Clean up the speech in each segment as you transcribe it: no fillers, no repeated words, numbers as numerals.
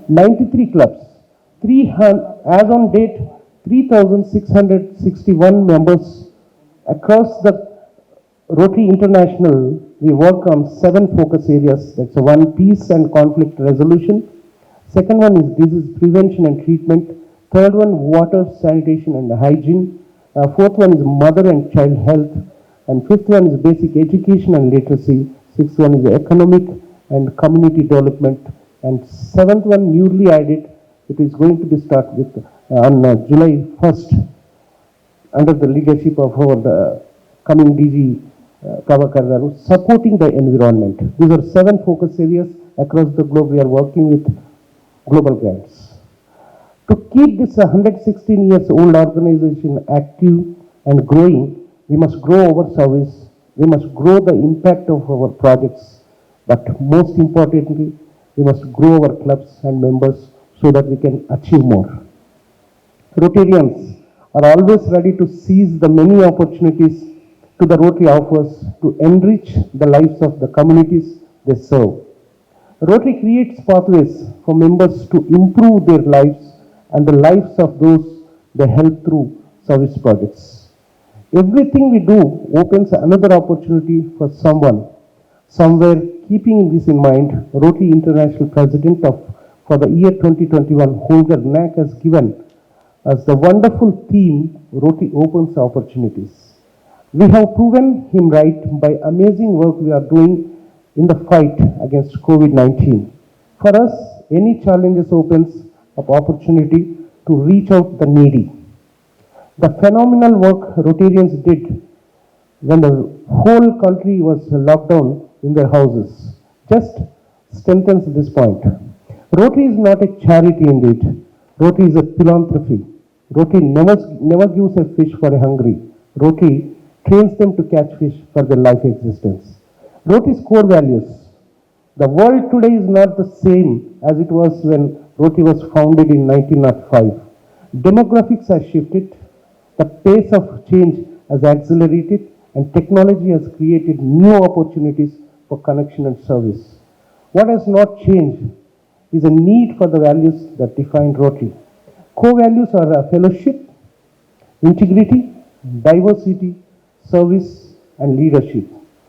93 clubs, as on date, 3,661 members across the Rotary International. We work on 7 focus areas. That's one, peace and conflict resolution. Second one is disease prevention and treatment. Third one, water, sanitation and hygiene. Fourth one is mother and child health. And fifth one is basic education and literacy. Sixth one is economic and community development. And seventh one, newly added, it is going to be started with on July 1st under the leadership of our coming DG Prabhakar Garu, supporting the environment. These are 7 focus areas across the globe. We are working with global grants. To keep this 116 years old organization active and growing, we must grow our service, we must grow the impact of our projects, but most importantly, we must grow our clubs and members so that we can achieve more. Rotarians are always ready to seize the many opportunities to the Rotary offers to enrich the lives of the communities they serve. Rotary creates pathways for members to improve their lives and the lives of those they help through service projects. Everything we do opens another opportunity for someone, somewhere. Keeping this in mind, Rotary International President for the year 2021, Holger Knack, has given us the wonderful theme, Rotary Opens Opportunities. We have proven him right by amazing work we are doing in the fight against COVID-19. For us, any challenges opens up opportunity to reach out the needy. The phenomenal work Rotarians did when the whole country was locked down in their houses just strengthens this point. Rotary is not a charity indeed. Rotary is a philanthropy. Rotary never gives a fish for a hungry. Rotary trains them to catch fish for their life existence. Rotary's core values. The world today is not the same as it was when Rotary was founded in 1905. Demographics have shifted, the pace of change has accelerated, and technology has created new opportunities for connection and service. What has not changed is a need for the values that define Rotary. Core values are fellowship, integrity, diversity, service, and leadership.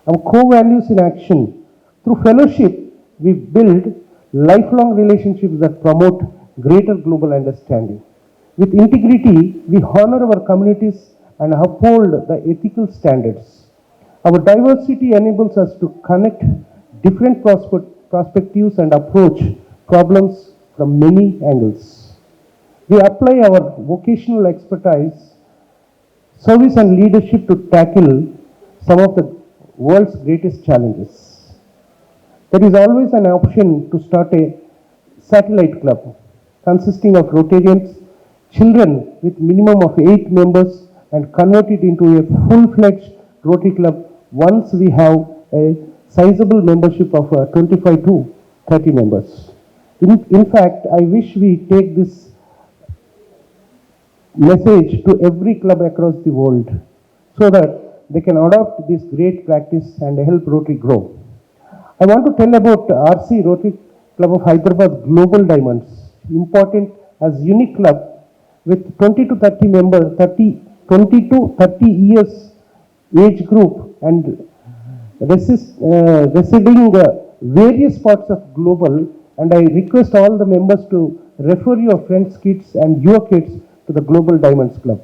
Our core values in action. Through fellowship, we build lifelong relationships that promote greater global understanding. With integrity, we honor our communities and uphold the ethical standards. Our diversity enables us to connect different perspectives and approach problems from many angles. We apply our vocational expertise, service, and leadership to tackle some of the world's greatest challenges. There is always an option to start a satellite club consisting of Rotarians, children with minimum of 8 members, and convert it into a full-fledged Rotary club once we have a sizable membership of 25 to 30 members. In fact, I wish we take this message to every club across the world so that they can adopt this great practice and help Rotary grow. I want to tell about RC, Rotary Club of Hyderabad Global Diamonds, important as unique club with 20 to 30 members, 20 to 30 years age group, and residing various parts of global. And I request all the members to refer your friends' kids and your kids to the Global Diamonds Club,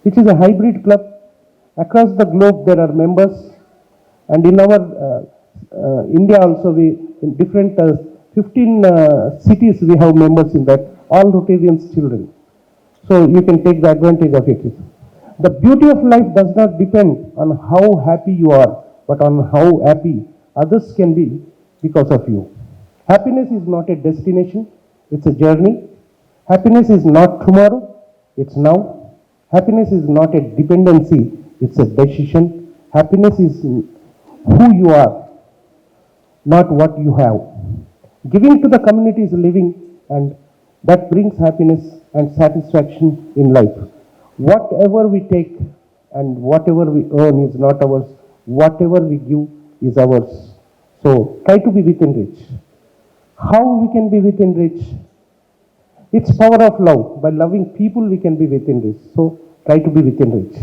which is a hybrid club. Across the globe there are members, and in our India also, we in different 15 cities we have members in that, all Rotarians children. So you can take the advantage of it. The beauty of life does not depend on how happy you are, but on how happy others can be because of you. Happiness is not a destination, it's a journey. Happiness is not tomorrow, it's now. Happiness is not a dependency, it's a decision. Happiness is who you are, not what you have. Giving to the community is living, and that brings happiness and satisfaction in life. Whatever we take and whatever we earn is not ours. Whatever we give is ours. So try to be within reach. How we can be within reach? It's power of love. By loving people, we can be within reach. So try to be within reach.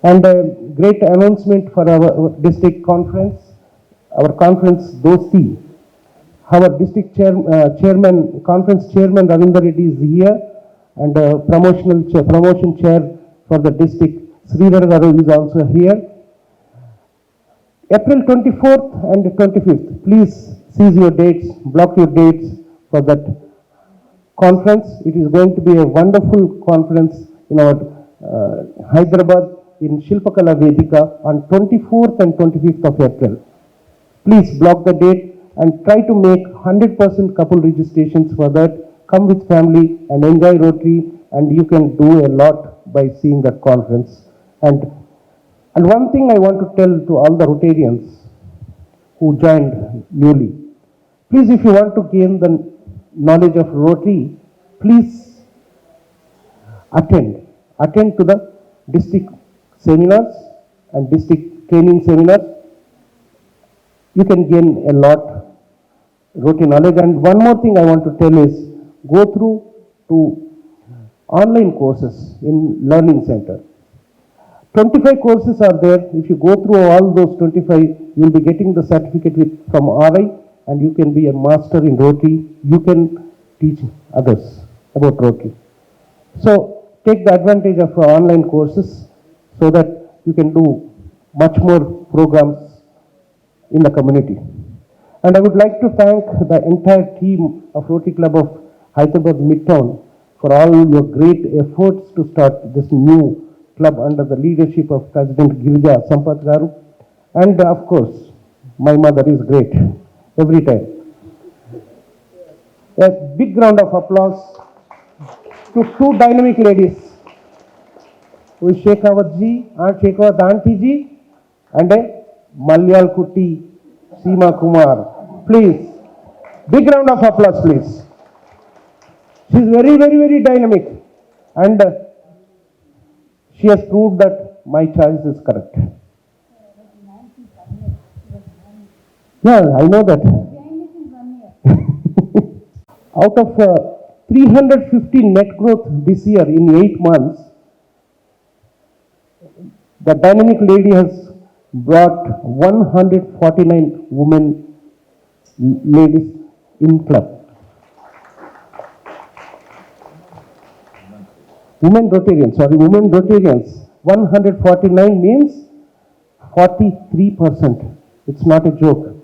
And a great announcement for our district conference. Our conference Dosti. Our district chairman, conference chairman Ravindra Reddy is here, and promotion chair for the district Sridhar Garu is also here. April 24th and 25th, please seize your dates, block your dates for that conference. It is going to be a wonderful conference in our Hyderabad in Shilpakala Vedika on 24th and 25th of April. Please block the date and try to make 100% couple registrations for that. Come with family and enjoy Rotary, and you can do a lot by seeing that conference. And one thing I want to tell to all the Rotarians who joined newly, please, if you want to gain the knowledge of Rotary, please attend to the district seminars and district training seminars. You can gain a lot Rotary knowledge. And one more thing I want to tell is, go through to online courses in Learning Center. 25 courses are there. If you go through all those 25, you will be getting the certificate from RI, and you can be a master in Rotary. You can teach others about Rotary. So take the advantage of online courses so that you can do much more programs in the community. And I would like to thank the entire team of Rotary Club of Hyderabad Midtown for all your great efforts to start this new club under the leadership of President Girija Sampath Garu. And of course, my mother is great every time. A big round of applause to two dynamic ladies, who is Shekhawat ji, Aunt Shekhawat Auntie ji, and a Malyal Kuti Seema Kumar. Please, big round of applause, please. She is very, very, very dynamic, and she has proved that my choice is correct. Yeah, I know that. Out of 350 net growth this year in 8 months, the dynamic lady has brought 149 women ladies in club. Women Rotarians, 149 means 43%. It's not a joke.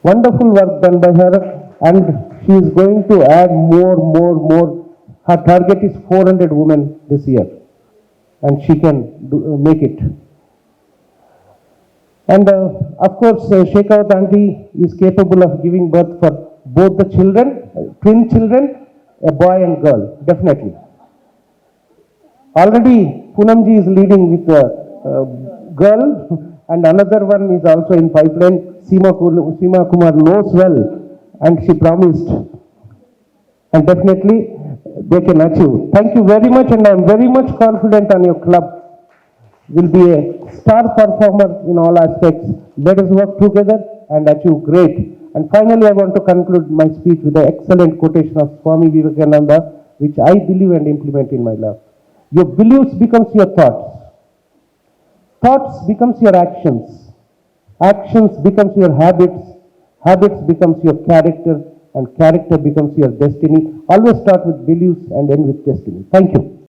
Wonderful work done by her, and she is going to add more. Her target is 400 women this year, and she can make it. And of course, Shekhawat Auntie is capable of giving birth for both the children, twin children, a boy and girl, definitely. Already Poonamji is leading with a girl, and another one is also in pipeline. Seema Kumar knows well, and she promised, and definitely they can achieve. Thank you very much, and I am very much confident on your club will be a star performer in all aspects. Let us work together and achieve great. And finally, I want to conclude my speech with an excellent quotation of Swami Vivekananda, which I believe and implement in my life. Your beliefs becomes your thoughts. Thoughts becomes your actions. Actions becomes your habits. Habits becomes your character, and character becomes your destiny. Always start with beliefs and end with destiny. Thank you.